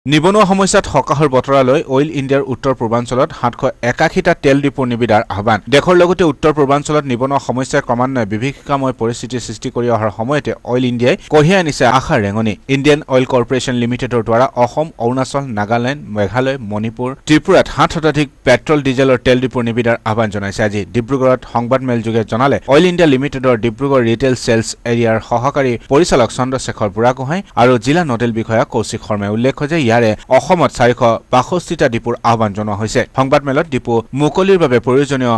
নিবনুৱা সমস্যাত হকাহৰ বতৰালৈ অইল ইণ্ডিয়াৰ উত্তৰ পূৰ্বাঞ্চলত 781টা তেল ডিপো নিবিদাৰ আহ্বান দেশৰ লগতে উত্তৰ পূৰ্বাঞ্চলত নিবনুৱা সমস্যাই ক্ৰমান্বয়ে বিভীষিকাময় পৰিস্থিতিৰ সৃষ্টি কৰি অহাৰ সময়তে অইল ইণ্ডিয়াই কঢ়িয়াই আনিছে আশাৰ ৰেঙনি ইণ্ডিয়ান অইল কৰ্পোৰেচন লিমিটেডৰ দ্বাৰা অসম অৰুণাচল নাগালেণ্ড মেঘালয় মণিপুৰ ত্ৰিপুৰাত 7 শতাধিক পেট্ৰল ডিজেলৰ তেল ডিপোৰ নিবিদাৰ আহ্বান জনাইছে আজি ডিব্ৰুগড়ত সংবাদমেলযোগে জনালে অইল ইণ্ডিয়া লিমিটেডৰ ডিব্ৰুগড় ৰিটেইল সেলছ এৰিয়াৰ সহকাৰী পৰিচালক চন্দ্ৰশেখৰ বুঢ়াগোহাঁই আৰু জিলা নোডেল বিষয়া কৌশিক শৰ্মাই উল্লেখ্য যে ইয়াৰে অসমত 462টা ডিপোৰ আহ্বান জনোৱা হৈছে সংবাদমেলত ডিপো মুকলিৰ বাবে প্ৰয়োজনীয়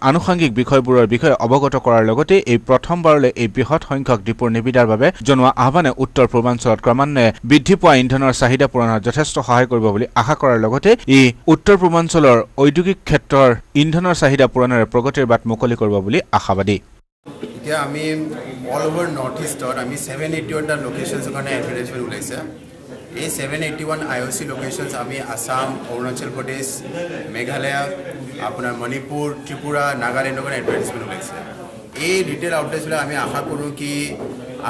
আনুষংগিক বিষয়বোৰৰ বিষয়ে অৱগত কৰাৰ লগতে এই প্ৰথমবাৰলৈ এই বৃহৎ সংখ্যক ডিপোৰ নিবিদাৰ বাবে জনোৱা আহ্বানে উত্তৰ পূৰ্বাঞ্চলত ক্ৰমান্বয়ে বৃদ্ধি পোৱা ইন্ধনৰ চাহিদা পূৰণত যথেষ্ট সহায় কৰিব বুলি আশা কৰাৰ লগতে ই উত্তৰ পূৰ্বাঞ্চলৰ ঔদ্যোগিক ক্ষেত্ৰৰ ইন্ধনৰ চাহিদা পূৰণৰ প্ৰগতিৰ বাট মুকলি কৰিব বুলি আশাবাদী এতিয়া আমি অল ওভাৰ নৰ্থ ইষ্টত আমি 781টা লোকেশনছৰ কাৰণে এডভাৰটাইজমেণ্ট ওলাইছে এই 781 IOC লোকেশনছ আমি আসাম অৰুণাচল প্ৰদেশ মেঘালয় আপোনাৰ মণিপুৰ ত্ৰিপুৰা নাগালেণ্ডৰ কাৰণে এডভাৰটাইজমেণ্ট ওলাইছে এই ৰিটেইল আউটলেটছবিলাক আমি আশা কৰোঁ কি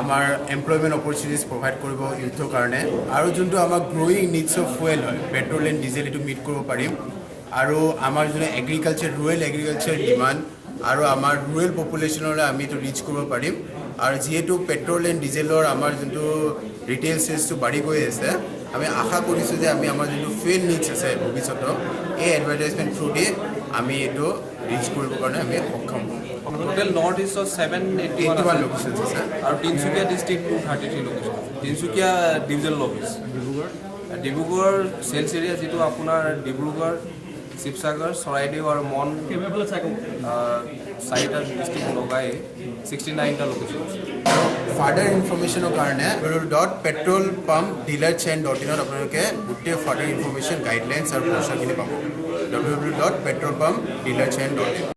আমাৰ এমপ্লয়মেণ্ট অপৰচুনিটিজ প্ৰভাইড কৰিব ইউথৰ কাৰণে আৰু যোনটো আমাৰ গ্ৰ'য়িং নিডছ অফ ফুৱেল হয় পেট্ৰল এণ্ড ডিজেল এইটো মিট কৰিব পাৰিম আৰু আমাৰ যোনটো এগ্ৰিকালচাৰ ৰুৰেল এগ্ৰিকালচাৰ ডিমাণ্ড আৰু আমাৰ ৰুৰেল পপুলেশ্যনলৈ আমি এইটো ৰিচ কৰিব পাৰিম আৰু যিহেতু পেট্ৰল এণ্ড ডিজেলৰ আমাৰ যোনটো ৰিটেইল চেলছটো বাঢ়ি গৈ আছে আমি আশা কৰিছোঁ যে আমি আমাৰ যোনটো ফুৱেল নিডছ আছে ভৱিষ্যতৰ এই এডভাৰটাইজমেণ্ট থ্ৰু দি আমি এইটো ৰিচ কৰিবৰ কাৰণে আমি সক্ষম হ'ম টোটেল নৰ্থ ইষ্টত 781 লোকেশ্যনছ আছে আৰু Tinsukia district 233 location Tinsukia divisional office Dibrugarh sales area যিটো আপোনাৰ ডিব্ৰুগড় শিৱসাগৰ চৰাইদেউ আৰু মন চাৰিটা ডিষ্ট্ৰিক্ট লগাই 69টা লোকেশ্যন ফাৰ্ডাৰ ইনফৰ্মেশ্যনৰ কাৰণে www.petrolpumpdealerchain.in আপোনালোকে গোটেই ফাৰ্ডাৰ ইনফৰ্মেশ্যন গাইডলাইনছ আৰু পইচাখিনি পাব www.petrolpumpdealerchain.in